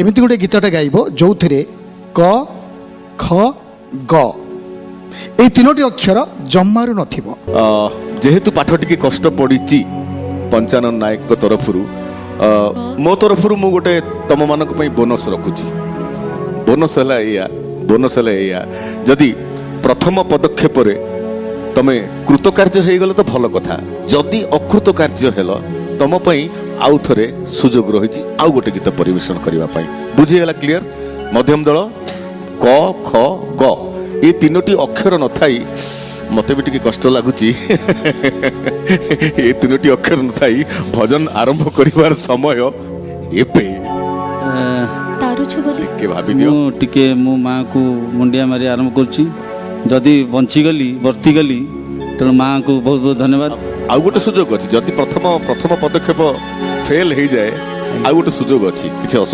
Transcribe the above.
एमती गोटे गीतटा गाइब जो थे क ख ग ए तीनोटी अक्षर जम्मारू नथिबो। जेहेतु पाठ टिके कष्ट पड़ी पंचानन नायक तरफ मो तरफ मु गोटे तम मान बोनस रखुची। बोनस है जदि प्रथम पदक्षेप तमे कृतकार्य हो गले तो भल कथा, जदि अकृतकार्य हेल तुम आउ थे सुजोग रही आउ गोटे गीत परिवेशन करने बुझीगला क्लीयर। मध्यम दल क ख ग ये तीनोटी अक्षर न थाई मते भी टिके कष्ट लगुची ये तीनोटी अक्षर न थाई भजन आरंभ करिवार समय एपे तारुछु बोली के भाबी दियो टिके मो माँ को मुंडिया मारी आरंभ करछि। जदि बंची गली वर्ती गली तेणु माँ को बहुत बहुत धन्यवाद। आउ गोटे सुजोग अछि, जदि प्रथम पदक्षेप फेल हो जाए आउ गोटे सुजोग अछि, किछि असुविधा